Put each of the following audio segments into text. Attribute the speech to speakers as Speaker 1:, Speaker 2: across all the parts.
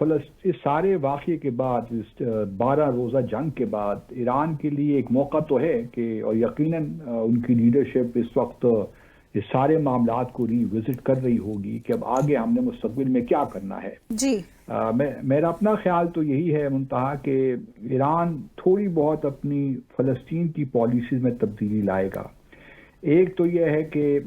Speaker 1: اس سارے واقعے کے بعد، اس 12 روزہ جنگ کے بعد ایران کے لیے ایک موقع تو ہے کہ، اور یقیناً ان کی لیڈرشپ اس وقت اس سارے معاملات کو ری وزٹ کر رہی ہوگی کہ اب آگے ہم نے مستقبل میں کیا کرنا ہے۔
Speaker 2: جی
Speaker 1: میرا اپنا خیال تو یہی ہے منتہا کہ ایران تھوڑی بہت اپنی فلسطین کی پالیسیز میں تبدیلی لائے گا۔ ایک تو یہ ہے کہ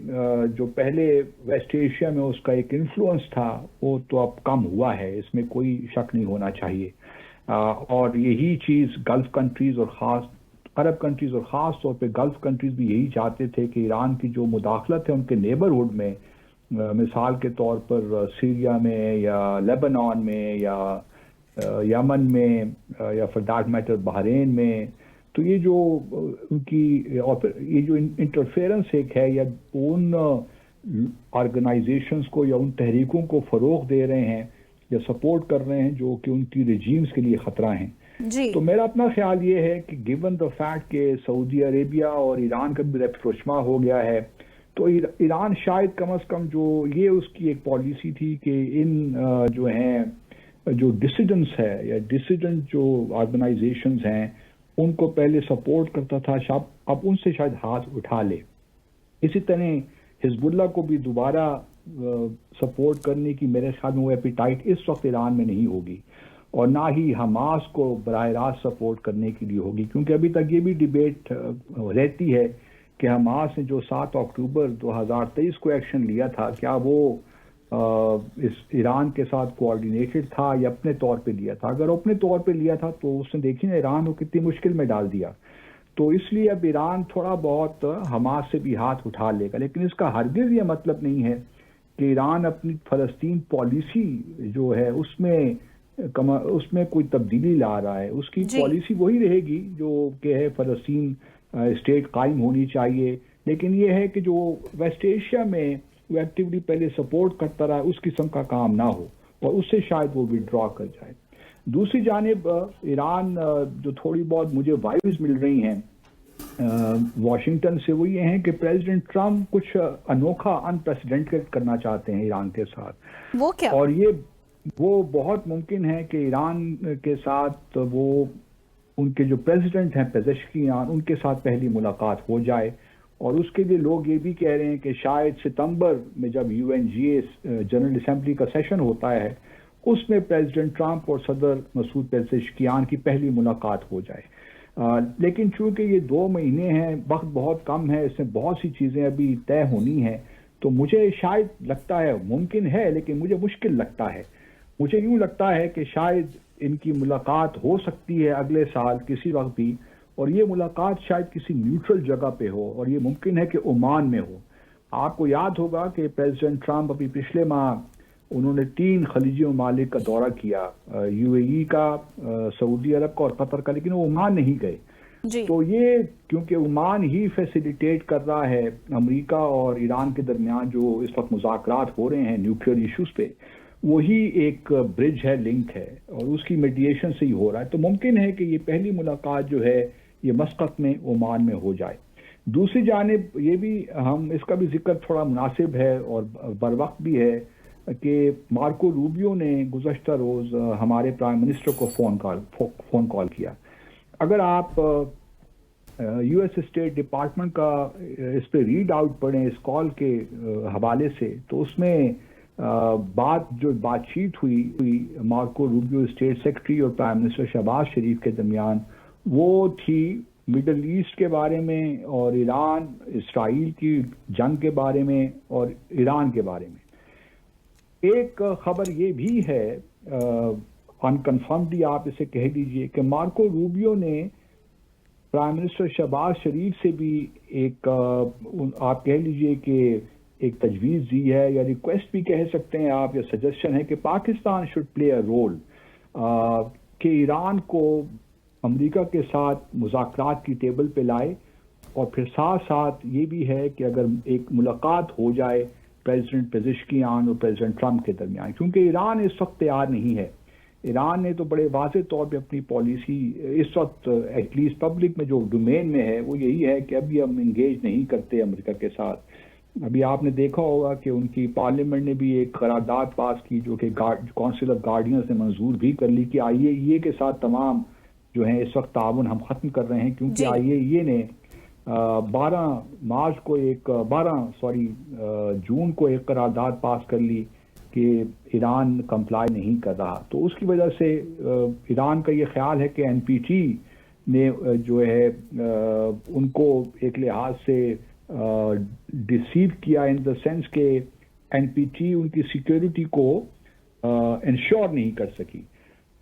Speaker 1: جو پہلے ویسٹ ایشیا میں اس کا ایک انفلوئنس تھا وہ تو اب کم ہوا ہے، اس میں کوئی شک نہیں ہونا چاہیے، اور یہی چیز گلف کنٹریز اور خاص عرب کنٹریز اور خاص طور پہ گلف کنٹریز بھی یہی چاہتے تھے کہ ایران کی جو مداخلت ہے ان کے نیبرہڈ میں، مثال کے طور پر سیریا میں یا لیبنان میں یا یمن میں یا فار دیٹ میٹر بحرین میں، تو یہ جو ان کی اور پھر یہ جو انٹرفیئرنس ایک ہے یا ان آرگنائزیشنز کو یا ان تحریکوں کو فروغ دے رہے ہیں یا سپورٹ کر رہے ہیں جو کہ ان کی رجیمز کے لیے خطرہ ہیں۔
Speaker 2: جی
Speaker 1: تو میرا اپنا خیال یہ ہے کہ گیون دا فیکٹ کہ سعودی عربیہ اور ایران کا بھی ریپروچما ہو گیا ہے، تو ایران شاید کم از کم جو یہ اس کی ایک پالیسی تھی کہ ان جو ہیں جو ڈسیڈنٹس ہے یا ڈسیڈنٹ جو آرگنائزیشنز ہیں ان کو پہلے سپورٹ کرتا تھا، اب ان سے شاید ہاتھ اٹھا لے۔ اسی طرح حزب اللہ کو بھی دوبارہ سپورٹ کرنے کی میرے خیال میں وہ ایپیٹائٹ اس وقت ایران میں نہیں ہوگی، اور نہ ہی حماس کو براہ راست سپورٹ کرنے کے لیے ہوگی، کیونکہ ابھی تک یہ بھی ڈیبیٹ رہتی ہے کہ حماس نے جو 7 اکتوبر 2023 کو ایکشن لیا تھا کیا وہ اس ایران کے ساتھ کوآرڈینیٹڈ تھا یا اپنے طور پہ لیا تھا۔ اگر اپنے طور پہ لیا تھا تو اس نے دیکھی نا ایران کو کتنی مشکل میں ڈال دیا، تو اس لیے اب ایران تھوڑا بہت حماس سے بھی ہاتھ اٹھا لے گا، لیکن اس کا ہرگز یہ مطلب نہیں ہے کہ ایران اپنی فلسطین پالیسی جو ہے اس میں کوئی تبدیلی لا رہا ہے۔ اس کی پالیسی وہی رہے گی جو کہ ہے فلسطین اسٹیٹ قائم ہونی چاہیے، لیکن یہ ہے کہ جو ویسٹ ایشیا میں وہ ایکٹیولی پہلے سپورٹ کرتا رہا اس قسم کا کام نہ ہو اور اس سے شاید وہ وڈرا کر جائے۔ دوسری جانب ایران جو تھوڑی بہت مجھے وائبز مل رہی ہیں واشنگٹن سے وہ یہ ہیں کہ پریزیڈنٹ ٹرمپ کچھ انوکھا انپریسیڈنٹڈ کرنا چاہتے ہیں ایران کے ساتھ۔
Speaker 2: وہ کیا؟
Speaker 1: اور وہ بہت ممکن ہے کہ ایران کے ساتھ وہ ان کے جو پریزیڈنٹ ہیں پزشکیان ان کے ساتھ پہلی ملاقات ہو جائے، اور اس کے لیے لوگ یہ بھی کہہ رہے ہیں کہ شاید ستمبر میں جب UNGA جنرل اسمبلی کا سیشن ہوتا ہے اس میں پریزیڈنٹ ٹرمپ اور صدر مسعود پزشکیان کی پہلی ملاقات ہو جائے۔ لیکن چونکہ یہ 2 مہینے ہیں، وقت بہت کم ہے، اس میں بہت سی چیزیں ابھی طے ہونی ہیں، تو مجھے شاید لگتا ہے ممکن ہے لیکن مجھے مشکل لگتا ہے۔ مجھے یوں لگتا ہے کہ شاید ان کی ملاقات ہو سکتی ہے اگلے سال کسی وقت بھی، اور یہ ملاقات شاید کسی نیوٹرل جگہ پہ ہو، اور یہ ممکن ہے کہ عمان میں ہو۔ آپ کو یاد ہوگا کہ پریزیڈنٹ ٹرمپ ابھی پچھلے ماہ انہوں نے 3 خلیجی ممالک کا دورہ کیا، UAE کا، سعودی عرب کا اور قطر کا، لیکن وہ عمان نہیں گئے۔ تو یہ کیونکہ عمان ہی فیسیلیٹیٹ کر رہا ہے امریکہ اور ایران کے درمیان جو اس وقت مذاکرات ہو رہے ہیں نیوکلیئر ایشوز پہ، وہی ایک برج ہے، لنک ہے، اور اس کی میڈیشن سے ہی ہو رہا ہے، تو ممکن ہے کہ یہ پہلی ملاقات جو ہے یہ مسقط میں عمان میں ہو جائے۔ دوسری جانب یہ بھی اس کا بھی ذکر تھوڑا مناسب ہے اور بر وقت بھی ہے کہ مارکو روبیو نے گزشتہ روز ہمارے پرائم منسٹر کو فون کال کیا۔ اگر آپ US اسٹیٹ ڈپارٹمنٹ کا اس پہ ریڈ آؤٹ پڑھیں اس کال کے حوالے سے، تو اس میں بات چیت ہوئی مارکو روبیو اسٹیٹ سیکرٹری اور پرائم منسٹر شہباز شریف کے درمیان، وہ تھی مڈل ایسٹ کے بارے میں اور ایران اسرائیل کی جنگ کے بارے میں اور ایران کے بارے میں۔ ایک خبر یہ بھی ہے انکنفرمڈ آپ اسے کہہ دیجئے کہ مارکو روبیو نے پرائم منسٹر شہباز شریف سے بھی ایک آپ کہہ لیجئے کہ ایک تجویز دی ہے یا ریکویسٹ بھی کہہ سکتے ہیں آپ، یا سجیشن ہے کہ Pakistan should play a role کہ ایران کو امریکہ کے ساتھ مذاکرات کی ٹیبل پہ لائے، اور پھر ساتھ ساتھ یہ بھی ہے کہ اگر ایک ملاقات ہو جائے پریزیڈنٹ پزشکیان اور پریزیڈنٹ ٹرمپ کے درمیان، کیونکہ ایران اس وقت تیار نہیں ہے۔ ایران نے تو بڑے واضح طور پہ اپنی پالیسی اس وقت ایٹ لیسٹ پبلک میں جو ڈومین میں ہے وہ یہی ہے کہ ابھی ہم انگیج نہیں کرتے امریکہ کے ساتھ، ابھی آپ نے دیکھا ہوگا کہ ان کی پارلیمنٹ نے بھی ایک قرارداد پاس کی جو کہ کونسل آف گارڈینرز نے منظور بھی کر لی کہ آئی اے ای اے کے ساتھ تمام جو ہیں اس وقت تعاون ہم ختم کر رہے ہیں، کیونکہ
Speaker 2: جی
Speaker 1: آئی اے ای اے نے 12 جون کو ایک قرارداد پاس کر لی کہ ایران کمپلائی نہیں کر رہا، تو اس کی وجہ سے ایران کا یہ خیال ہے کہ این پی ٹی نے جو ہے ان کو ایک لحاظ سے ڈیسیو کیا ان دا سینس کہ این پی ٹی ان کی سیکیورٹی کو انشور نہیں کر سکی.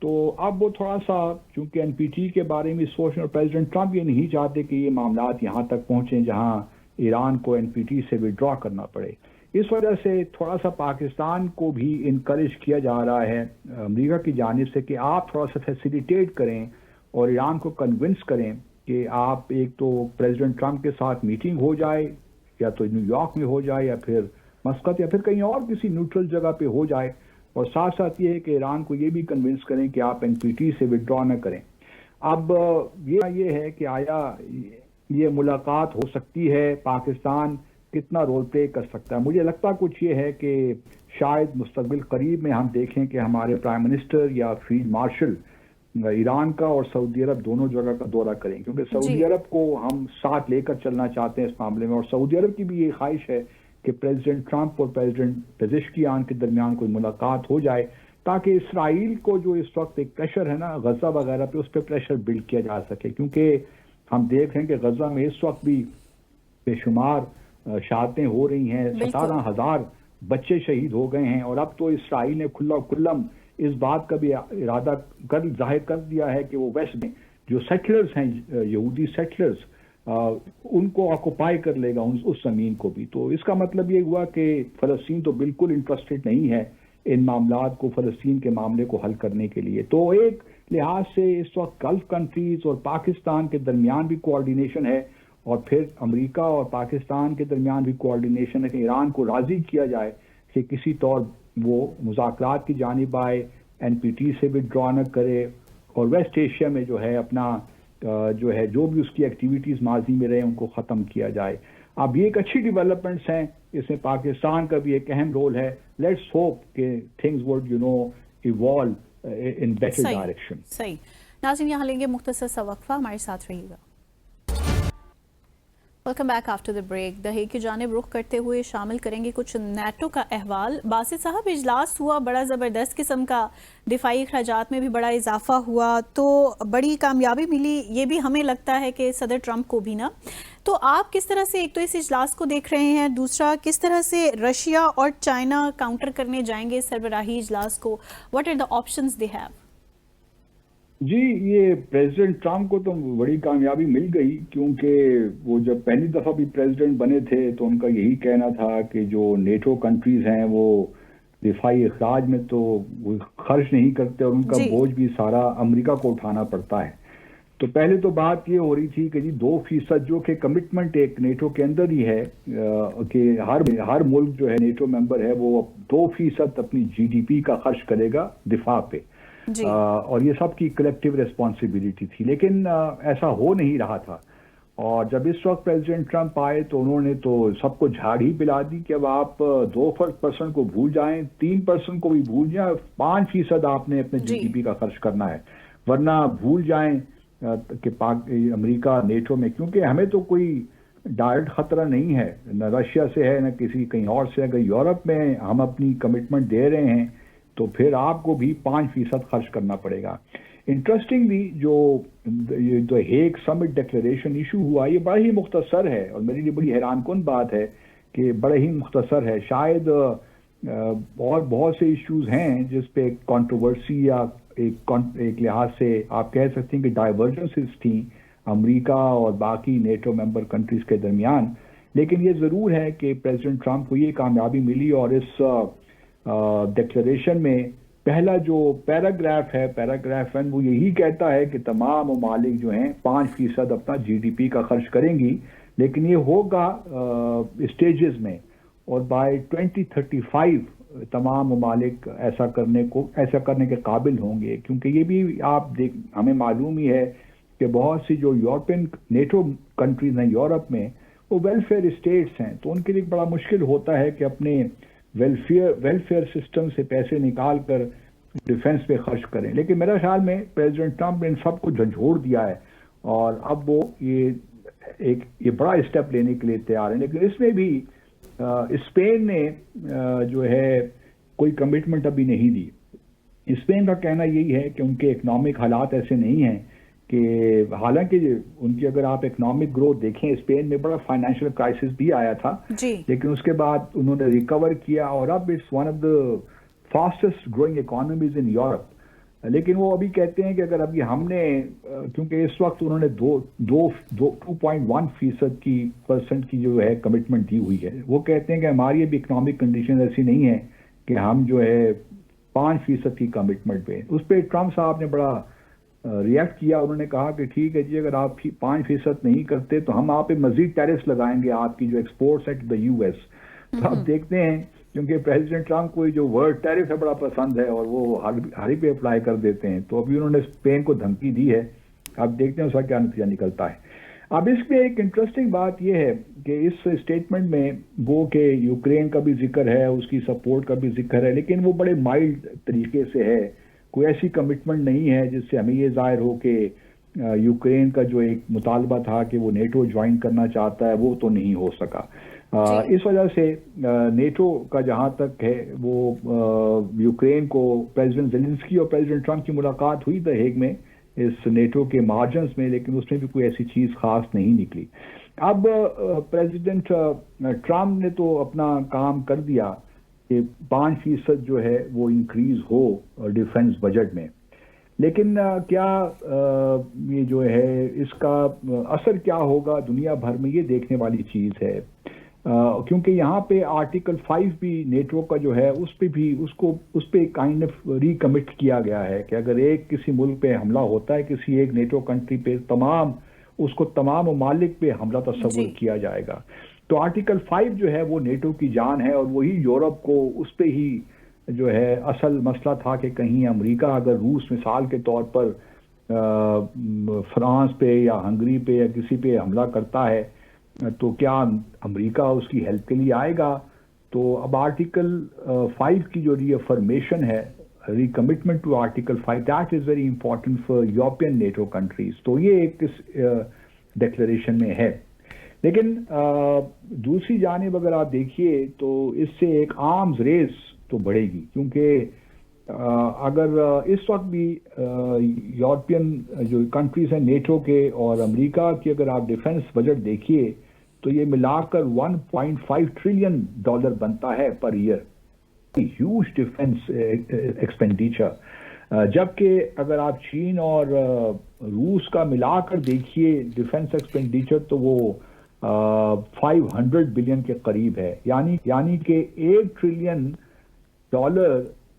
Speaker 1: تو اب وہ تھوڑا سا چونکہ این پی ٹی کے بارے میں سوچ رہے اور پریزیڈنٹ ٹرمپ یہ نہیں چاہتے کہ یہ معاملات یہاں تک پہنچیں جہاں ایران کو این پی ٹی سے وڈرا کرنا پڑے. اس وجہ سے تھوڑا سا پاکستان کو بھی انکریج کیا جا رہا ہے امریکہ کی جانب سے کہ آپ تھوڑا سا فیسیلیٹیٹ کریں اور ایران کو کنونس کریں کہ آپ ایک تو پریزیڈنٹ ٹرمپ کے ساتھ میٹنگ ہو جائے، یا تو نیو یارک میں ہو جائے یا پھر مسقط یا پھر کہیں اور کسی نیوٹرل جگہ پہ ہو جائے، اور ساتھ ساتھ یہ ہے کہ ایران کو یہ بھی کنونس کریں کہ آپ این پی ٹی سے وڈرا نہ کریں. اب یہ ہے کہ آیا یہ ملاقات ہو سکتی ہے، پاکستان کتنا رول پلے کر سکتا ہے. مجھے لگتا کچھ یہ ہے کہ شاید مستقبل قریب میں ہم دیکھیں کہ ہمارے پرائم منسٹر یا فیلڈ مارشل ایران کا اور سعودی عرب دونوں جگہ کا دورہ کریں، کیونکہ سعودی
Speaker 2: جی
Speaker 1: عرب کو ہم ساتھ لے کر چلنا چاہتے ہیں اس معاملے میں، اور سعودی عرب کی بھی یہ خواہش ہے کہ پریزیڈنٹ ٹرمپ اور پریزیڈنٹ پزشکیان کے درمیان کوئی ملاقات ہو جائے تاکہ اسرائیل کو جو اس وقت ایک پریشر ہے نا غزہ وغیرہ پہ، اس پہ پریشر بلڈ کیا جا سکے. کیونکہ ہم دیکھ رہے ہیں کہ غزہ میں اس وقت بھی بے شمار شہادتیں ہو رہی ہیں،
Speaker 2: بالکل
Speaker 1: 17,000 بچے شہید ہو گئے ہیں، اور اب تو اسرائیل نے کھلا کھلم اس بات کا بھی ارادہ ظاہر کر دیا ہے کہ وہ ویسٹ میں جو سیٹلرز ہیں، یہودی سیٹلرز، ان کو آکوپائی کر لے گا اس زمین کو بھی. تو اس کا مطلب یہ ہوا کہ فلسطین تو بالکل انٹرسٹڈ نہیں ہے ان معاملات کو، فلسطین کے معاملے کو حل کرنے کے لیے. تو ایک لحاظ سے اس وقت گلف کنٹریز اور پاکستان کے درمیان بھی کوآرڈینیشن ہے، اور پھر امریکہ اور پاکستان کے درمیان بھی کوآرڈینیشن ہے کہ ایران کو راضی کیا جائے کہ کسی طور وہ مذاکرات کی جانب آئے، این پی ٹی سے وڈرا نہ کرے، اور ویسٹ ایشیا میں جو ہے اپنا جو ہے جو بھی اس کی ایکٹیویٹیز ماضی میں رہے ان کو ختم کیا جائے. اب یہ ایک اچھی ڈیولپمنٹس ہیں، اس میں پاکستان کا بھی ایک اہم رول ہے. لیٹس ہوپ کہ things would evolve in better
Speaker 2: صحیح
Speaker 1: ڈائریکشن.
Speaker 2: صحیح. ناظرین یہاں لیں گے مختصر سا وقفہ، ہمارے ساتھ رہیے گا. Welcome back after the break. دہیگ کی جانب رخ کرتے ہوئے شامل کریں گے کچھ نیٹو کا احوال. باسط صاحب، اجلاس ہوا، بڑا زبردست قسم کا، دفاعی اخراجات میں بھی بڑا اضافہ ہوا، تو بڑی کامیابی ملی، یہ بھی ہمیں لگتا ہے کہ صدر ٹرمپ کو بھی نا. تو آپ کس طرح سے ایک تو اس اجلاس کو دیکھ رہے ہیں، دوسرا کس طرح سے رشیا اور چائنا کاؤنٹر کرنے جائیں گے سربراہی اجلاس کو؟ What are the options they have?
Speaker 1: جی، یہ پریزیڈنٹ ٹرمپ کو تو بڑی کامیابی مل گئی، کیونکہ وہ جب پہلی دفعہ بھی پریزیڈنٹ بنے تھے تو ان کا یہی کہنا تھا کہ جو نیٹو کنٹریز ہیں وہ دفاعی اخراج میں تو وہ خرچ نہیں کرتے، اور ان کا
Speaker 2: جی
Speaker 1: بوجھ بھی سارا امریکہ کو اٹھانا پڑتا ہے. تو پہلے تو بات یہ ہو رہی تھی کہ جی 2% جو کہ کمٹمنٹ ایک نیٹو کے اندر ہی ہے کہ ہر ملک جو ہے نیٹو ممبر ہے وہ 2% اپنی جی ڈی پی کا خرچ کرے گا دفاع پہ،
Speaker 2: جی
Speaker 1: اور یہ سب کی کلیکٹیو ریسپانسبلٹی تھی. لیکن ایسا ہو نہیں رہا تھا، اور جب اس وقت پریزیڈنٹ ٹرمپ آئے تو انہوں نے تو سب کو جھاڑ ہی پلا دی کہ اب آپ 2% کو بھول جائیں، 3% کو بھی بھول جائیں، 5% آپ نے اپنے جی
Speaker 2: جی
Speaker 1: ڈی پی کا خرچ کرنا ہے، ورنہ بھول جائیں کہ امریکہ نیٹو میں، کیونکہ ہمیں تو کوئی ڈائریکٹ خطرہ نہیں ہے، نہ رشیا سے ہے نہ کسی کہیں اور سے. اگر یورپ میں ہم اپنی کمٹمنٹ دے رہے ہیں تو پھر آپ کو بھی 5% خرچ کرنا پڑے گا. انٹرسٹنگلی جو ہیگ سمٹ ڈکلیریشن ایشو ہوا، یہ بڑا ہی مختصر ہے، اور میرے لیے بڑی حیران کن بات ہے کہ بڑا ہی مختصر ہے. شاید اور بہت سے ایشوز ہیں جس پہ کنٹروورسی یا ایک لحاظ سے آپ کہہ سکتے ہیں کہ ڈائیورجنسز تھیں امریکہ اور باقی نیٹو ممبر کنٹریز کے درمیان. لیکن یہ ضرور ہے کہ پریزیڈنٹ ٹرمپ کو یہ کامیابی ملی، اور اس ڈکلیریشن میں پہلا جو پیراگراف ہے، پیراگراف 1، وہ یہی کہتا ہے کہ تمام ممالک جو ہیں 5% اپنا جی ڈی پی کا خرچ کریں گی، لیکن یہ ہوگا اسٹیجز میں، اور بائی 2035 تمام ممالک ایسا کرنے کے قابل ہوں گے. کیونکہ یہ بھی ہمیں معلوم ہی ہے کہ بہت سی جو یورپین نیٹو کنٹریز ہیں یورپ میں، وہ ویلفیئر اسٹیٹس ہیں، تو ان کے لیے بڑا مشکل ہوتا ہے کہ اپنے ویلفیئر سسٹم سے پیسے نکال کر ڈیفنس پہ خرچ کریں. لیکن میرا خیال میں پریزیڈنٹ ٹرمپ نے ان سب کو جھنجھوڑ دیا ہے اور اب وہ یہ بڑا اسٹیپ لینے کے لیے تیار ہیں. لیکن اس میں بھی اسپین نے جو ہے کوئی کمٹمنٹ ابھی نہیں دی. اسپین کا کہنا یہی ہے کہ ان کے اکنامک حالات ایسے نہیں ہیں کہ حالانکہ ان کی اگر آپ اکنامک گروتھ دیکھیں، اسپین میں بڑا فائنینشیل کرائسس بھی آیا تھا
Speaker 2: جی،
Speaker 1: لیکن اس کے بعد انہوں نے ریکور کیا اور اب it's one of the fastest growing economies in Europe. لیکن وہ ابھی کہتے ہیں کہ اگر ابھی ہم نے کیونکہ اس وقت انہوں نے 2.1% کی جو ہے کمٹمنٹ دی ہوئی ہے، وہ کہتے ہیں کہ ہماری ابھی اکنامک کنڈیشن ایسی نہیں ہے کہ ہم جو ہے 5% کی کمٹمنٹ پہ. اس پہ ٹرمپ صاحب نے بڑا ریئیکٹ کیا. انہوں نے کہا کہ ٹھیک ہے جی، اگر آپ 5% نہیں کرتے تو ہم آپ پہ مزید ٹیرس لگائیں گے آپ کی جو ایکسپورٹس ہے ٹو دا یو ایس. تو آپ دیکھتے ہیں کیونکہ پریزیڈنٹ ٹرمپ کو جو ورڈ ٹیرف ہے بڑا پسند ہے اور وہ ہر پہ اپلائی کر دیتے ہیں. تو ابھی انہوں نے اسپین کو دھمکی دی ہے، اب دیکھتے ہیں اس کا کیا نتیجہ نکلتا ہے. اب اس میں ایک انٹرسٹنگ بات یہ ہے کہ اس اسٹیٹمنٹ میں وہ کہ یوکرین کا بھی ذکر ہے، اس کی سپورٹ کا بھی ذکر ہے، لیکن وہ بڑے مائلڈ طریقے سے ہے. کوئی ایسی کمٹمنٹ نہیں ہے جس سے ہمیں یہ ظاہر ہو کہ یوکرین کا جو ایک مطالبہ تھا کہ وہ نیٹو جوائن کرنا چاہتا ہے وہ تو نہیں ہو سکا. اس وجہ سے نیٹو کا جہاں تک ہے وہ یوکرین کو پریزیڈنٹ زیلنسکی اور پریزیڈنٹ ٹرمپ کی ملاقات ہوئی تھی ہیگ میں اس نیٹو کے مارجنز میں، لیکن اس میں بھی کوئی ایسی چیز خاص نہیں نکلی. اب پریزیڈنٹ ٹرمپ نے تو اپنا کام کر دیا کہ 5% جو ہے وہ انکریز ہو ڈیفنس بجٹ میں، لیکن کیا یہ جو ہے اس کا اثر کیا ہوگا دنیا بھر میں، یہ دیکھنے والی چیز ہے. کیونکہ یہاں پہ آرٹیکل 5 بھی نیٹو کا جو ہے اس پہ کائنڈ آف ریکمٹ کیا گیا ہے کہ اگر کسی ملک پہ حملہ ہوتا ہے، کسی ایک نیٹو کنٹری پہ، تمام ممالک پہ حملہ تصور کیا جائے گا. تو آرٹیکل 5 جو ہے وہ نیٹو کی جان ہے اور وہی یورپ کو اس پہ ہی جو ہے اصل مسئلہ تھا کہ کہیں امریکہ اگر روس مثال کے طور پر فرانس پہ یا ہنگری پہ یا کسی پہ حملہ کرتا ہے تو کیا امریکہ اس کی ہیلپ کے لیے آئے گا. تو اب آرٹیکل 5 کی جو ری افرمیشن ہے، recommitment to article 5، that is very important for European NATO countries. تو یہ ایک ڈکلریشن میں ہے. لیکن دوسری جانب اگر آپ دیکھیے تو اس سے ایک آرمز ریس تو بڑھے گی، کیونکہ اگر اس وقت بھی یورپین جو کنٹریز ہیں نیٹو کے اور امریکہ کی اگر آپ ڈیفنس بجٹ دیکھیے تو یہ ملا کر $1.5 ٹریلین بنتا ہے per year, huge defence expenditure. جبکہ اگر آپ چین اور روس کا ملا کر دیکھیے ڈیفنس ایکسپینڈیچر تو وہ $500 بلین کے قریب ہے، یعنی کہ $1 ٹریلین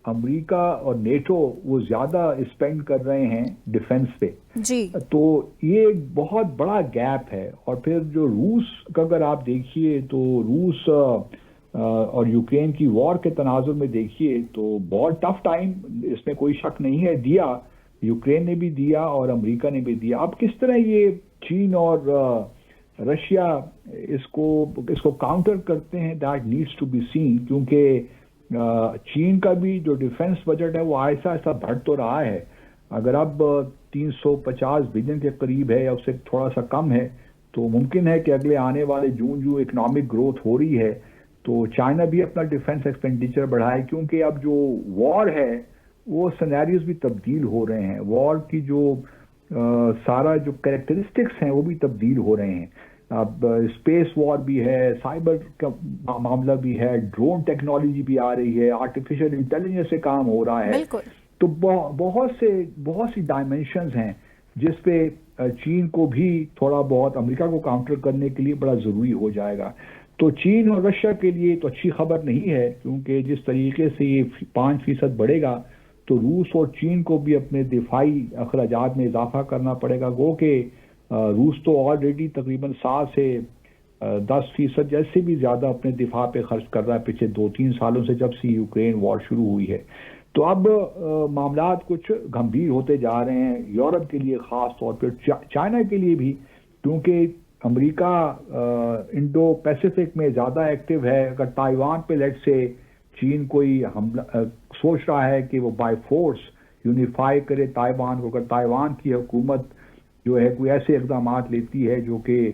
Speaker 1: امریکہ اور نیٹو وہ زیادہ اسپینڈ کر رہے ہیں ڈیفنس پہ.
Speaker 2: جی،
Speaker 1: تو یہ ایک بہت بڑا گیپ ہے. اور پھر جو روس کا اگر آپ دیکھیے تو روس اور یوکرین کی وار کے تناظر میں دیکھیے تو بہت ٹف ٹائم، اس میں کوئی شک نہیں ہے، دیا یوکرین نے بھی دیا اور امریکہ نے بھی دیا. اب کس طرح یہ چین اور رشیا اس کو کاؤنٹر کرتے ہیں، that needs to be seen. کیونکہ چین کا بھی جو ڈیفنس بجٹ ہے وہ آہستہ آہستہ بڑھ تو رہا ہے. اگر اب 350 بلین کے قریب ہے یا اس سے تھوڑا سا کم ہے تو ممکن ہے کہ اگلے آنے والے جو اکنامک گروتھ ہو رہی ہے تو چائنا بھی اپنا ڈیفنس ایکسپینڈیچر بڑھائے. کیونکہ اب جو وار ہے وہ سینیریوز بھی تبدیل ہو رہے ہیں، وار کی جو سارا جو کریکٹرسٹکس ہیں وہ بھی تبدیل ہو رہے ہیں. اب اسپیس وار بھی ہے، سائبر کا معاملہ بھی ہے، ڈرون ٹیکنالوجی بھی آ رہی ہے، آرٹیفیشل انٹیلیجنس سے کام ہو رہا ہے. تو بہت سی ڈائمینشنز ہیں جس پہ چین کو بھی تھوڑا بہت امریکہ کو کاؤنٹر کرنے کے لیے بڑا ضروری ہو جائے گا. تو چین اور رشیا کے لیے تو اچھی خبر نہیں ہے، کیونکہ جس طریقے سے یہ 5% بڑھے گا تو روس اور چین کو بھی اپنے دفاعی اخراجات میں اضافہ کرنا پڑے گا. گو کہ روس تو آلریڈی تقریباً 7 سے 10% جیسے بھی زیادہ اپنے دفاع پہ خرچ کر رہا ہے پچھلے 2-3 سالوں سے جب سے یوکرین وار شروع ہوئی ہے. تو اب معاملات کچھ گھمبیر ہوتے جا رہے ہیں یورپ کے لیے خاص طور پہ، چائنا کے لیے بھی، کیونکہ امریکہ انڈو پیسیفک میں زیادہ ایکٹیو ہے. اگر تائیوان پہ لیٹ سے چین کوئی حملہ سوچ رہا ہے کہ وہ بائی فورس یونیفائی کرے تائیوان کو، اگر تائیوان کی حکومت جو ہے کوئی ایسے اقدامات لیتی ہے جو کہ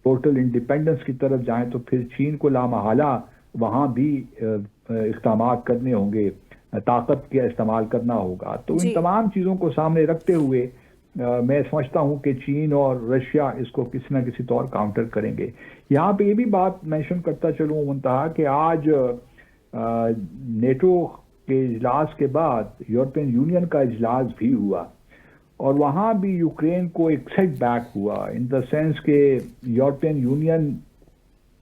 Speaker 1: ٹوٹل انڈیپینڈنس کی طرف جائیں، تو پھر چین کو لامحالہ وہاں بھی اقدامات کرنے ہوں گے، طاقت کا استعمال کرنا ہوگا. تو ان تمام چیزوں کو سامنے رکھتے ہوئے میں سمجھتا ہوں کہ چین اور رشیا اس کو کسی نہ کسی طور کاؤنٹر کریں گے. یہاں پہ یہ بھی بات مینشن کرتا چلوں منتہا کہ آج نیٹو کے اجلاس کے بعد یورپین یونین کا اجلاس بھی ہوا، اور وہاں بھی یوکرین کو ایک سیٹ بیک ہوا ان دا سینس کہ یورپین یونین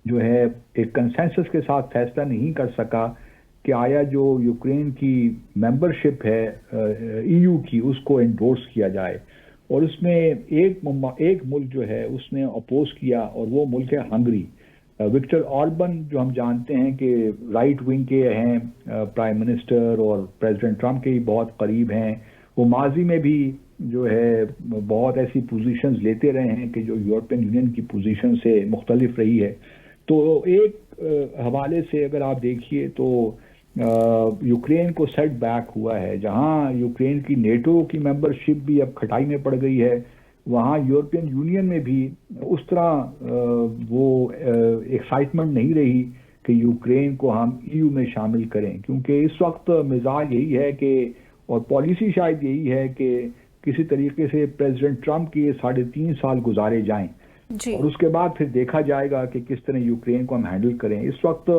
Speaker 1: جو ہے ایک کنسنسس کے ساتھ فیصلہ نہیں کر سکا کہ آیا جو یوکرین کی ممبرشپ ہے ای یو کی اس کو انڈورس کیا جائے، اور اس میں ایک ملک جو ہے اس نے اپوز کیا، اور وہ ملک ہے ہنگری. وکٹر آربن جو ہم جانتے ہیں کہ رائٹ ونگ کے ہیں پرائم منسٹر اور پریزیڈنٹ ٹرمپ کے ہی بہت قریب ہیں، وہ ماضی میں بھی جو ہے بہت ایسی پوزیشنز لیتے رہے ہیں کہ جو یورپین یونین کی پوزیشن سے مختلف رہی ہے. تو ایک حوالے سے اگر آپ دیکھیے تو یوکرین کو سیٹ بیک ہوا ہے. جہاں یوکرین کی نیٹو کی ممبرشپ بھی اب کھٹائی میں پڑ گئی ہے، وہاں یورپین یونین میں بھی اس طرح وہ ایکسائٹمنٹ نہیں رہی کہ یوکرین کو ہم ای یو میں شامل کریں، کیونکہ اس وقت مزاج یہی ہے کہ اور پالیسی شاید یہی ہے کہ کسی طریقے سے پریزیڈنٹ ٹرمپ کے 3.5 سال گزارے جائیں اور اس کے بعد پھر دیکھا جائے گا کہ کس طرح یوکرین کو ہم ہینڈل کریں. اس وقت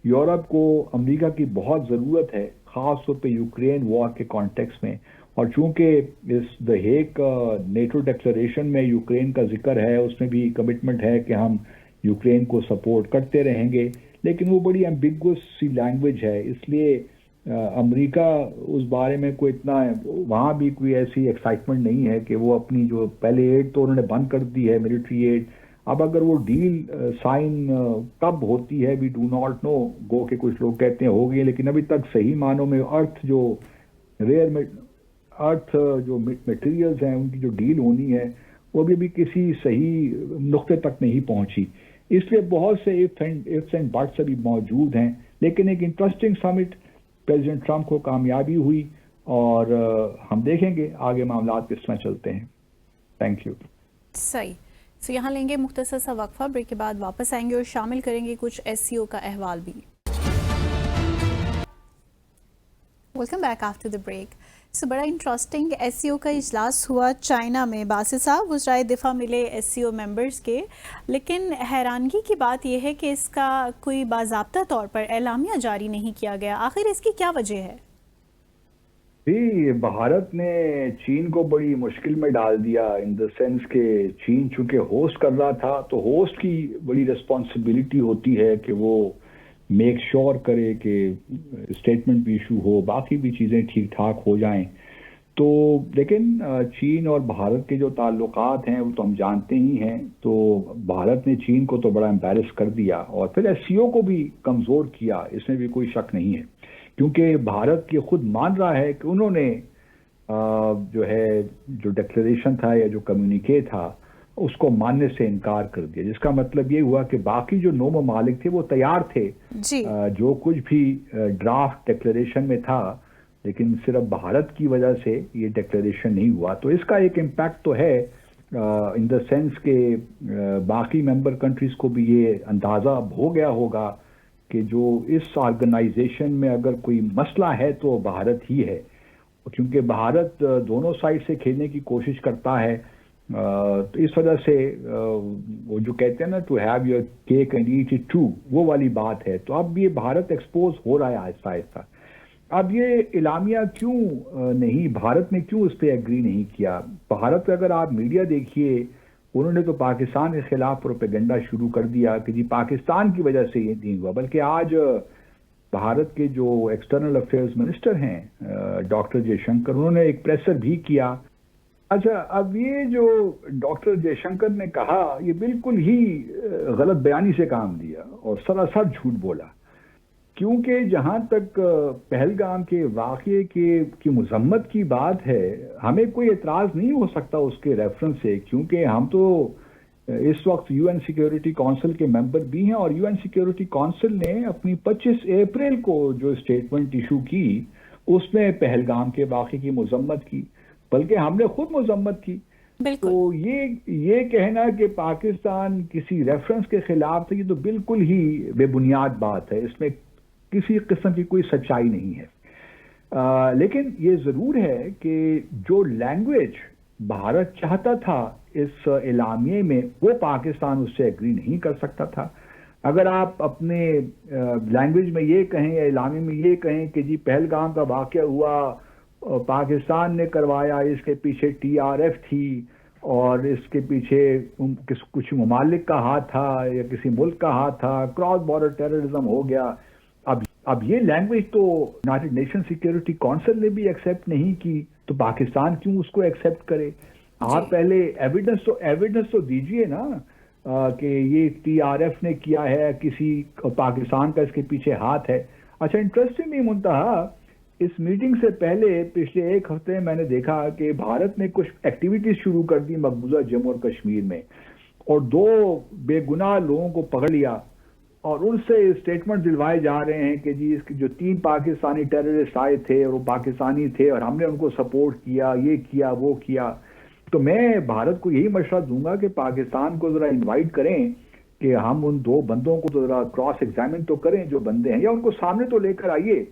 Speaker 1: یورپ کو امریکہ کی بہت ضرورت ہے، خاص طور پہ یوکرین وار کے کانٹیکس میں، اور چونکہ اس دا ہیگ نیٹو ڈکلریشن میں یوکرین کا ذکر ہے، اس میں بھی کمٹمنٹ ہے کہ ہم یوکرین کو سپورٹ کرتے رہیں گے، لیکن وہ بڑی ایمبیگوس سی لینگویج ہے. اس لیے امریکہ اس بارے میں کوئی اتنا وہاں بھی کوئی ایسی ایکسائٹمنٹ نہیں ہے کہ وہ اپنی جو پہلے ایڈ تو انہوں نے بند کر دی ہے ملٹری ایڈ، اب اگر وہ ڈیل سائن کب ہوتی ہے وی ڈو ناٹ نو. گو کہ کچھ لوگ کہتے ہیں ہو گئی، لیکن ابھی تک صحیح معنوں میں ارتھ جو میٹیریلز ہیں ان کی جو ڈیل ہونی ہے وہ بھی کسی صحیح نقطے تک نہیں پہنچی. اس لیے بہت سے ifs اینڈ بٹس ابھی موجود ہیں، لیکن ایک انٹرسٹنگ سمٹ پریزیڈنٹ ٹرمپ کو کامیابی ہوئی، اور ہم دیکھیں گے آگے معاملات کس طرح چلتے ہیں. Thank you.
Speaker 2: صحیح. تو یہاں لیں گے مختصر سا وقفہ، بریک کے بعد واپس آئیں گے اور شامل کریں گے کچھ ایس سی او کا احوال بھی. Welcome back after the break. So بڑا انٹرسٹنگ ایس سی او کا اجلاس ہوا چائنا میں. باسط صاحب وزرائے دفاع ملے ایس سی او ممبرز کے، لیکن حیرانگی کی بات یہ ہے کہ اس کا کوئی باضابطہ طور پر اعلامیہ جاری نہیں کیا گیا. آخر اس کی کیا وجہ ہے؟
Speaker 1: جی، بھارت نے چین کو بڑی مشکل میں ڈال دیا ان دا سینس کہ چین چونکہ ہوسٹ کر رہا تھا تو ہوسٹ کی بڑی ریسپانسبلٹی ہوتی ہے کہ وہ میک شور کرے کہ اسٹیٹمنٹ بھی ایشو ہو، باقی بھی چیزیں ٹھیک ٹھاک ہو جائیں. تو لیکن چین اور بھارت کے جو تعلقات ہیں وہ تو ہم جانتے ہی ہیں، تو بھارت نے چین کو تو بڑا امبیرس کر دیا اور پھر ایس سی او کو بھی کمزور کیا، اس میں بھی کوئی شک نہیں ہے، کیونکہ بھارت یہ خود مان رہا ہے کہ انہوں نے جو ہے جو ڈکلریشن تھا یا جو کمیونیکے تھا اس کو ماننے سے انکار کر دیا، جس کا مطلب یہ ہوا کہ باقی جو 9 ممالک تھے وہ تیار تھے جو کچھ بھی ڈرافٹ ڈکلریشن میں تھا، لیکن صرف بھارت کی وجہ سے یہ ڈکلریشن نہیں ہوا. تو اس کا ایک امپیکٹ تو ہے ان دا سینس کہ باقی ممبر کنٹریز کو بھی یہ اندازہ ہو گیا ہوگا کہ جو اس آرگنائزیشن میں اگر کوئی مسئلہ ہے تو بھارت ہی ہے، کیونکہ بھارت دونوں سائڈ سے کھیلنے کی کوشش کرتا ہے. تو اس وجہ سے وہ جو کہتے ہیں نا to have your cake and eat it too, وہ والی بات ہے. تو اب یہ بھارت ایکسپوز ہو رہا ہے آہستہ آہستہ. اب یہ اعلامیہ کیوں نہیں، بھارت نے کیوں اس پہ ایگری نہیں کیا؟ بھارت کا اگر آپ میڈیا دیکھیے، انہوں نے تو پاکستان کے خلاف پروپیگنڈا شروع کر دیا کہ جی پاکستان کی وجہ سے یہ نہیں ہوا، بلکہ آج بھارت کے جو ایکسٹرنل افیئرز منسٹر ہیں ڈاکٹر جے شنکر، انہوں نے ایک پریسر بھی کیا. اچھا، اب یہ جو ڈاکٹر جے شنکر نے کہا یہ بالکل ہی غلط بیانی سے کام لیا اور سراسر جھوٹ بولا، کیونکہ جہاں تک پہلگام کے واقعے کی مذمت کی بات ہے، ہمیں کوئی اعتراض نہیں ہو سکتا اس کے ریفرنس سے، کیونکہ ہم تو اس وقت UN سیکیورٹی کونسل کے ممبر بھی ہیں، اور UN سیکیورٹی کونسل نے اپنی 25 اپریل کو جو اسٹیٹمنٹ ایشو کی اس میں پہلگام کے واقعے کی مذمت کی، بلکہ ہم نے خود مذمت کی۔
Speaker 2: بالکل
Speaker 1: تو یہ کہنا کہ پاکستان کسی ریفرنس کے خلاف ہے، یہ تو بالکل ہی بے بنیاد بات ہے، اس میں کسی قسم کی کوئی سچائی نہیں ہے۔ لیکن یہ ضرور ہے کہ جو لینگویج بھارت چاہتا تھا اس اعلامیے میں، وہ پاکستان اس سے ایگری نہیں کر سکتا تھا۔ اگر آپ اپنے لینگویج میں یہ کہیں یا اعلامیے میں یہ کہیں کہ جی پہلگام کا واقعہ ہوا، پاکستان نے کروایا، اس کے پیچھے TRF تھی اور اس کے پیچھے کچھ ممالک کا ہاتھ تھا یا کسی ملک کا ہاتھ تھا، کراس بارڈر ٹیررزم ہو گیا، اب یہ لینگویج تو یونائیٹڈ نیشن سیکیورٹی کونسل نے بھی ایکسیپٹ نہیں کی، تو پاکستان کیوں اس کو ایکسیپٹ کرے؟ آپ پہلے ایویڈنس تو دیجئے نا کہ یہ TRF نے کیا ہے، کسی پاکستان کا اس کے پیچھے ہاتھ ہے۔ اچھا، انٹرسٹنگلی منتہا اس میٹنگ سے پہلے پچھلے ایک ہفتے میں نے دیکھا کہ بھارت نے کچھ ایکٹیویٹیز شروع کر دی مقبوضہ جموں اور کشمیر میں، اور 2 بے گناہ لوگوں کو پکڑ لیا اور ان سے اسٹیٹمنٹ دلوائے جا رہے ہیں کہ جی اس کی جو 3 پاکستانی ٹیررسٹ آئے تھے اور وہ پاکستانی تھے اور ہم نے ان کو سپورٹ کیا، یہ کیا وہ کیا۔ تو میں بھارت کو یہی مشورہ دوں گا کہ پاکستان کو ذرا انوائٹ کریں کہ ہم ان 2 بندوں کو ذرا کراس ایگزامن تو کریں جو بندے ہیں، یا ان کو سامنے تو لے کر آئیے۔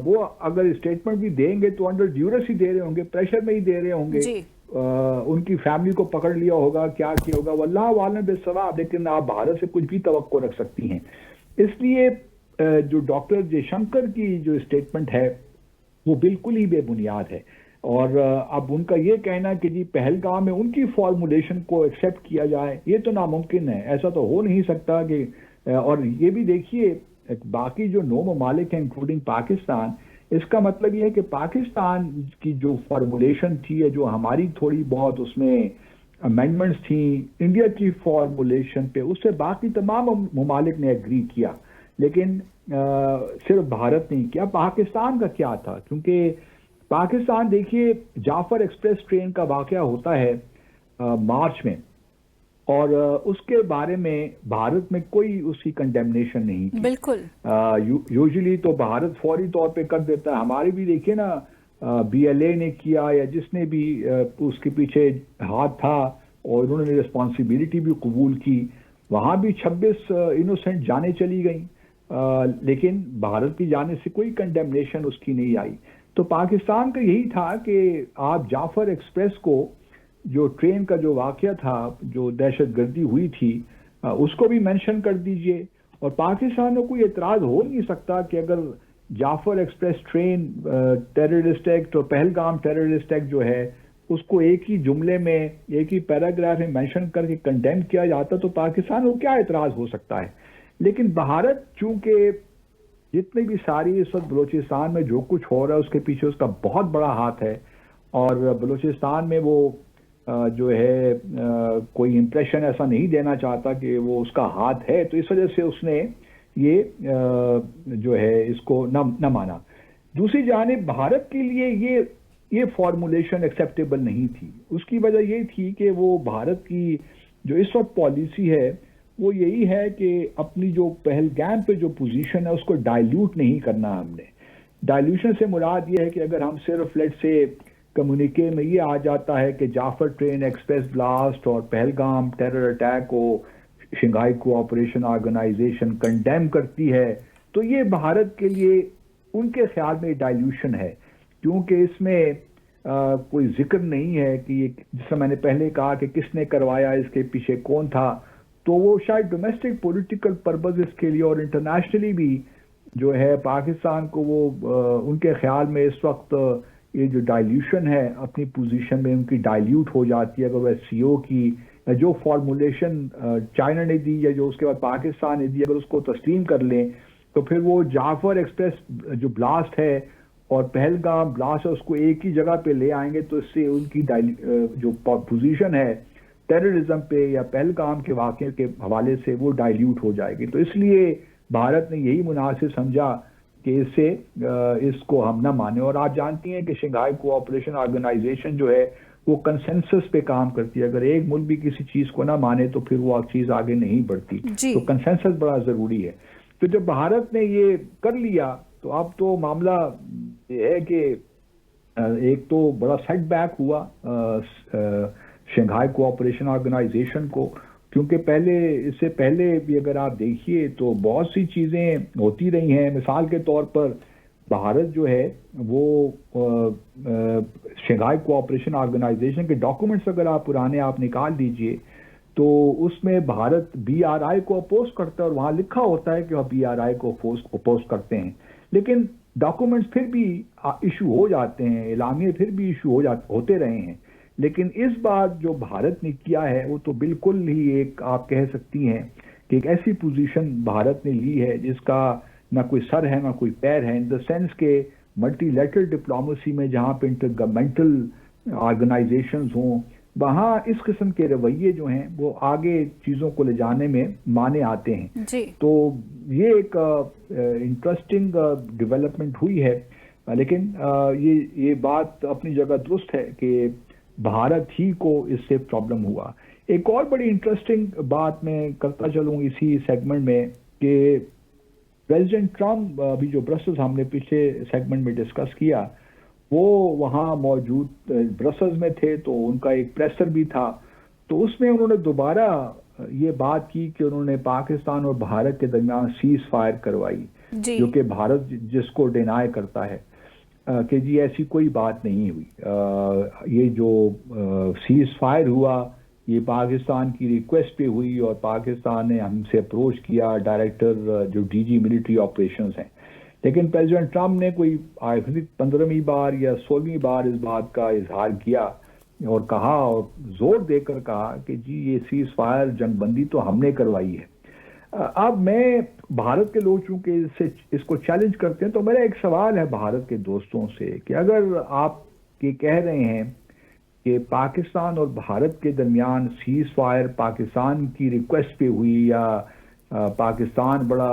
Speaker 1: وہ اگر اسٹیٹمنٹ بھی دیں گے تو انڈر ڈیورس ہی دے رہے ہوں گے، پریشر میں ہی دے رہے ہوں گے، ان کی فیملی کو پکڑ لیا ہوگا، کیا کیا ہوگا، واللہ عالم بالصواب، لیکن آپ بھارت سے کچھ بھی توقع رکھ سکتی ہیں۔ اس لیے جو ڈاکٹر جے شنکر کی جو اسٹیٹمنٹ ہے وہ بالکل ہی بے بنیاد ہے، اور اب ان کا یہ کہنا کہ جی پہلگام میں ان کی فارمولیشن کو ایکسیپٹ کیا جائے، یہ تو ناممکن ہے، ایسا تو ہو نہیں سکتا کہ اور یہ بھی دیکھیے باقی جو 9 ممالک ہیں انکلوڈنگ پاکستان، اس کا مطلب یہ ہے کہ پاکستان کی جو فارمولیشن تھی ہے، جو ہماری تھوڑی بہت اس میں امینڈمنٹس تھیں انڈیا کی فارمولیشن پہ، اس سے باقی تمام ممالک نے ایگری کیا، لیکن صرف بھارت نہیں کیا۔ پاکستان کا کیا تھا؟ کیونکہ پاکستان دیکھیے جعفر ایکسپریس ٹرین کا واقعہ ہوتا ہے مارچ میں، اور اس کے بارے میں بھارت میں کوئی اس کی کنڈیمنیشن نہیں کی۔
Speaker 2: بالکل
Speaker 1: یوزلی تو بھارت فوری طور پہ کر دیتا ہے، ہمارے بھی دیکھیے نا BLA نے کیا یا جس نے بھی اس کے پیچھے ہاتھ تھا اور انہوں نے رسپانسبلٹی بھی قبول کی، وہاں بھی 26 انوسنٹ جانیں چلی گئیں، لیکن بھارت کی جانب سے کوئی کنڈیمنیشن اس کی نہیں آئی۔ تو پاکستان کا یہی تھا کہ آپ جعفر ایکسپریس کو، جو ٹرین کا جو واقعہ تھا، جو دہشت گردی ہوئی تھی، اس کو بھی مینشن کر دیجئے، اور پاکستان میں کوئی اعتراض ہو نہیں سکتا کہ اگر جعفر ایکسپریس ٹرین ٹیررسٹ ایکٹ اور پہلگام ٹیررسٹ ایکٹ جو ہے اس کو ایک ہی جملے میں، ایک ہی پیراگراف میں مینشن کر کے کنڈیم کیا جاتا، تو پاکستان کو کیا اعتراض ہو سکتا ہے؟ لیکن بھارت چونکہ جتنے بھی ساری اس وقت بلوچستان میں جو کچھ ہو رہا ہے اس کے پیچھے اس کا بہت بڑا ہاتھ ہے، اور بلوچستان میں وہ جو ہے کوئی امپریشن ایسا نہیں دینا چاہتا کہ وہ اس کا ہاتھ ہے، تو اس وجہ سے اس نے یہ جو ہے اس کو نہ مانا۔ دوسری جانب بھارت کے لیے یہ فارمولیشن ایکسیپٹیبل نہیں تھی، اس کی وجہ یہ تھی کہ وہ بھارت کی جو اس وقت پالیسی ہے وہ یہی ہے کہ اپنی جو پہلگام پہ جو پوزیشن ہے اس کو ڈائلیوٹ نہیں کرنا۔ ہم نے ڈائلیوشن سے مراد یہ ہے کہ اگر ہم صرف لیٹ سے کمیونیکے میں یہ آ جاتا ہے کہ جعفر ٹرین ایکسپریس بلاسٹ اور پہلگام ٹیرر اٹیک کو شنگھائی کوآپریشن آرگنائزیشن کنڈیم کرتی ہے، تو یہ بھارت کے لیے ان کے خیال میں ڈائلیوشن ہے، کیونکہ اس میں کوئی ذکر نہیں ہے کہ یہ، جس میں نے پہلے کہا کہ کس نے کروایا، اس کے پیچھے کون تھا، تو وہ شاید ڈومیسٹک پولیٹیکل پرپزز کے لیے اور انٹرنیشنلی بھی جو ہے پاکستان کو وہ ان کے خیال میں اس وقت یہ جو ڈائلیوشن ہے اپنی پوزیشن میں ان کی ڈائلیوٹ ہو جاتی ہے۔ اگر وہ CO کی جو فارمولیشن چائنا نے دی یا جو اس کے بعد پاکستان نے دی، اگر اس کو تسلیم کر لیں تو پھر وہ جعفر ایکسپریس جو بلاسٹ ہے اور پہلگام بلاسٹ ہے اس کو ایک ہی جگہ پہ لے آئیں گے، تو اس سے ان کی جو پوزیشن ہے ٹیررزم پہ یا پہلگام کے واقعے کے حوالے سے وہ ڈائلیوٹ ہو جائے گی۔ تو اس لیے بھارت نے یہی مناسب سمجھا کہ اس کو ہم نہ مانیں، اور آپ جانتی ہیں کہ شنگھائی کوآپریشن آرگنائزیشن جو ہے وہ کنسنسس پہ کام کرتی ہے. اگر ایک ملک بھی کسی چیز کو نہ مانے تو پھر وہ چیز آگے نہیں بڑھتی. تو کنسنسس بڑا ضروری ہے. تو جب بھارت نے یہ کر لیا تو اب تو معاملہ یہ ہے کہ ایک تو بڑا سیٹ بیک ہوا شنگھائی کوآپریشن آرگنائزیشن کو, کیونکہ اس سے پہلے بھی اگر آپ دیکھیے تو بہت سی چیزیں ہوتی رہی ہیں. مثال کے طور پر بھارت جو ہے وہ شنگھائی کوآپریشن آرگنائزیشن کے ڈاکومنٹس اگر آپ پرانے آپ نکال دیجئے تو اس میں بھارت BRI کو اپوز کرتا ہے, اور وہاں لکھا ہوتا ہے کہ وہ BRI کو اپوز کرتے ہیں, لیکن ڈاکومنٹس پھر بھی ایشو ہو جاتے ہیں, اعلامیے پھر بھی ایشو ہوتے رہے ہیں. لیکن اس بار جو بھارت نے کیا ہے وہ تو بالکل ہی ایک آپ کہہ سکتی ہیں کہ ایک ایسی پوزیشن بھارت نے لی ہے جس کا نہ کوئی سر ہے نہ کوئی پیر ہے, ان دا سینس کہ ملٹی لیٹرل ڈپلومیسی میں جہاں پہ انٹر گورنمنٹل آرگنائزیشنز ہوں وہاں اس قسم کے رویے جو ہیں وہ آگے چیزوں کو لے جانے میں مانے آتے ہیں. تو یہ ایک انٹرسٹنگ ڈیولپمنٹ ہوئی ہے, لیکن یہ بات اپنی جگہ درست ہے کہ بھارت ہی کو اس سے پرابلم ہوا. ایک اور بڑی انٹرسٹنگ بات میں کرتا چلوں اسی سیگمنٹ میں کہ پریزیڈنٹ ٹرمپ ابھی جو برسلز ہم نے پچھلے سیگمنٹ میں ڈسکس کیا وہ وہاں موجود برسلز میں تھے, تو ان کا ایک پریسر بھی تھا. تو اس میں انہوں نے دوبارہ یہ بات کی کہ انہوں نے پاکستان اور بھارت کے درمیان سیز فائر کروائی, جو کہ بھارت جس کو ڈینائی کرتا ہے کہ جی ایسی کوئی بات نہیں ہوئی. یہ جو سیز فائر ہوا یہ پاکستان کی ریکویسٹ پہ ہوئی, اور پاکستان نے ہم سے اپروچ کیا ڈائریکٹر جو DG ملٹری آپریشنز ہیں. لیکن پریزیڈنٹ ٹرمپ نے کوئی 15ویں بار یا 16ویں بار اس بات کا اظہار کیا اور کہا, اور زور دے کر کہا کہ جی یہ سیز فائر جنگ بندی تو ہم نے کروائی ہے. اب میں بھارت کے لوگ چونکہ اس کو چیلنج کرتے ہیں تو میرا ایک سوال ہے بھارت کے دوستوں سے کہ اگر آپ یہ کہہ رہے ہیں کہ پاکستان اور بھارت کے درمیان سیز فائر پاکستان کی ریکویسٹ پہ ہوئی یا پاکستان بڑا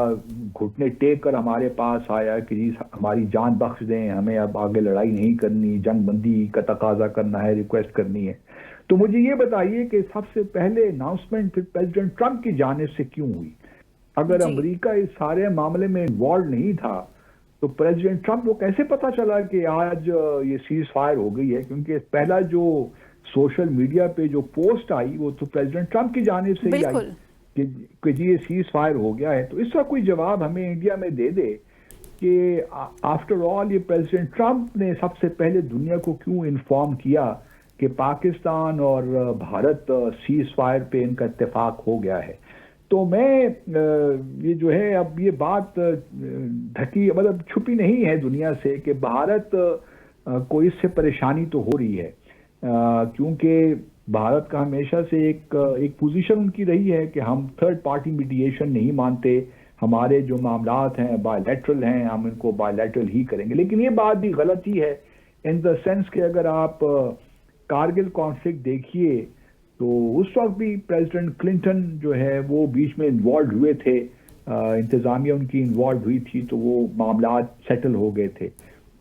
Speaker 1: گھٹنے ٹیک کر ہمارے پاس آیا کہ جی ہماری جان بخش دیں, ہمیں اب آگے لڑائی نہیں کرنی, جنگ بندی کا تقاضا کرنا ہے, ریکویسٹ کرنی ہے, تو مجھے یہ بتائیے کہ سب سے پہلے اناؤنسمنٹ پھر پریزیڈنٹ ٹرمپ کی جانب سے کیوں ہوئی؟ اگر امریکہ اس سارے معاملے میں انوالو نہیں تھا تو پریزیڈنٹ ٹرمپ کو کیسے پتا چلا کہ آج یہ سیز فائر ہو گئی ہے؟ کیونکہ پہلا جو سوشل میڈیا پہ جو پوسٹ آئی وہ تو پریزیڈنٹ ٹرمپ کی جانب سے ہی آئی کہ جی یہ سیز فائر ہو گیا ہے. تو اس کا کوئی جواب ہمیں انڈیا میں دے دے کہ آفٹر آل یہ پریزیڈنٹ ٹرمپ نے سب سے پہلے دنیا کو کیوں انفارم کیا کہ پاکستان اور بھارت سیز فائر پہ ان کا اتفاق ہو گیا ہے. تو میں یہ جو ہے اب یہ بات ڈھکی مطلب چھپی نہیں ہے دنیا سے کہ بھارت کو اس سے پریشانی تو ہو رہی ہے, کیونکہ بھارت کا ہمیشہ سے ایک پوزیشن ان کی رہی ہے کہ ہم تھرڈ پارٹی میڈیشن نہیں مانتے, ہمارے جو معاملات ہیں بائی لیٹرل ہیں, ہم ان کو بائی لیٹرل ہی کریں گے. لیکن یہ بات بھی غلط ہی ہے ان دا سینس کہ اگر آپ کارگل کانفلکٹ دیکھیے تو اس وقت بھی پریزیڈنٹ کلنٹن جو ہے وہ بیچ میں انوالوڈ ہوئے تھے, انتظامیہ ان کی انوالوڈ ہوئی تھی تو وہ معاملات سیٹل ہو گئے تھے.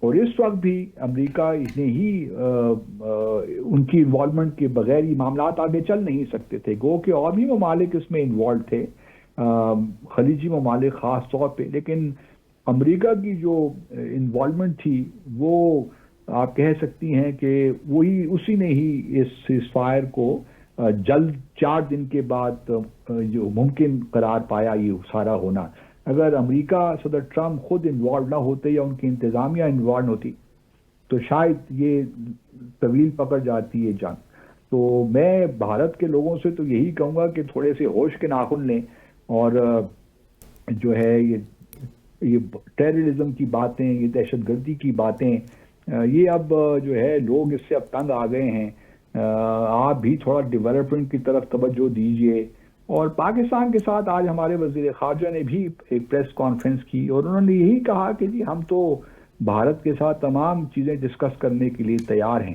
Speaker 1: اور اس وقت بھی امریکہ نے ہی ان کی انوالومنٹ کے بغیر یہ معاملات آگے چل نہیں سکتے تھے. گو کہ اور بھی ممالک اس میں انوالوڈ تھے, خلیجی ممالک خاص طور پہ, لیکن امریکہ کی جو انوالومنٹ تھی وہ آپ کہہ سکتی ہیں کہ وہی اسی نے ہی اس سیز فائر کو جلد 4 دن کے بعد جو ممکن قرار پایا یہ سارا ہونا. اگر امریکہ صدر ٹرمپ خود انوالو نہ ہوتے یا ان کی انتظامیہ انوالو ہوتی تو شاید یہ طویل پکڑ جاتی ہے جنگ. تو میں بھارت کے لوگوں سے تو یہی کہوں گا کہ تھوڑے سے ہوش کے ناخن لیں, اور جو ہے یہ ٹیررزم کی باتیں, یہ دہشت گردی کی باتیں, یہ اب جو ہے لوگ اس سے اب تنگ آ گئے ہیں. آپ بھی تھوڑا ڈیولپمنٹ کی طرف توجہ دیجئے. اور پاکستان کے ساتھ آج ہمارے وزیر خارجہ نے بھی ایک پریس کانفرنس کی اور انہوں نے یہی کہا کہ جی ہم تو بھارت کے ساتھ تمام چیزیں ڈسکس کرنے کے لیے تیار ہیں.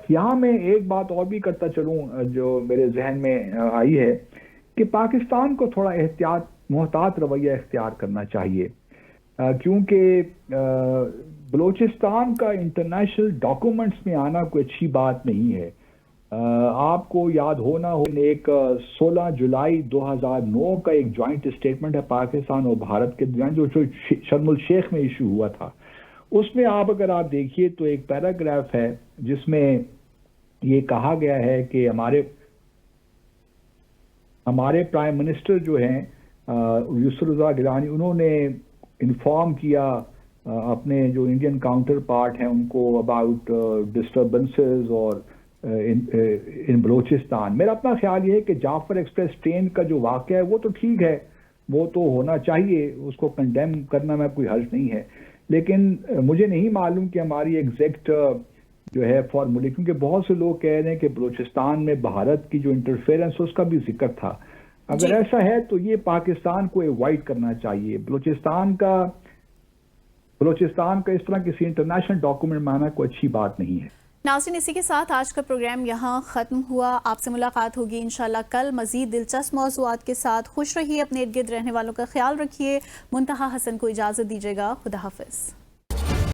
Speaker 1: یہاں میں ایک بات اور بھی کرتا چلوں جو میرے ذہن میں آئی ہے کہ پاکستان کو تھوڑا محتاط رویہ اختیار کرنا چاہیے, کیونکہ بلوچستان کا انٹرنیشنل ڈاکومنٹس میں آنا کوئی اچھی بات نہیں ہے. آپ کو یاد ہونا ہو ایک 16 جولائی 2009 کا ایک جوائنٹ اسٹیٹمنٹ ہے پاکستان اور بھارت کے درمیان جو شرم الشیخ میں ایشو ہوا تھا. اس میں اگر آپ دیکھیے تو ایک پیراگراف ہے جس میں یہ کہا گیا ہے کہ ہمارے پرائم منسٹر جو ہیں یسر رضا گیلانی، انہوں نے انفارم کیا اپنے جو انڈین کاؤنٹر پارٹ ہیں ان کو اباؤٹ ڈسٹربنسز اور ان بلوچستان. میرا اپنا خیال یہ ہے کہ جعفر ایکسپریس ٹرین کا جو واقعہ ہے وہ تو ٹھیک ہے، وہ تو ہونا چاہیے، اس کو کنڈیم کرنا میں کوئی حرج نہیں ہے، لیکن مجھے نہیں معلوم کہ ہماری ایگزیکٹ جو ہے فارمولی، کیونکہ بہت سے لوگ کہہ رہے ہیں کہ بلوچستان میں بھارت کی جو انٹرفیئرنس اس کا بھی ذکر تھا. اگر ایسا ہے تو یہ پاکستان کو ایوائڈ کرنا چاہیے. بلوچستان کا اس طرح کسی انٹرنیشنل ڈاکومنٹ میں آنا کوئی اچھی بات نہیں ہے.
Speaker 2: ناظرین، اسی کے ساتھ آج کا پروگرام یہاں ختم ہوا. آپ سے ملاقات ہوگی انشاءاللہ کل مزید دلچسپ موضوعات کے ساتھ. خوش رہیے، اپنے ارد گرد رہنے والوں کا خیال رکھیے. منتہا حسن کو اجازت دیجیے گا. خدا حافظ.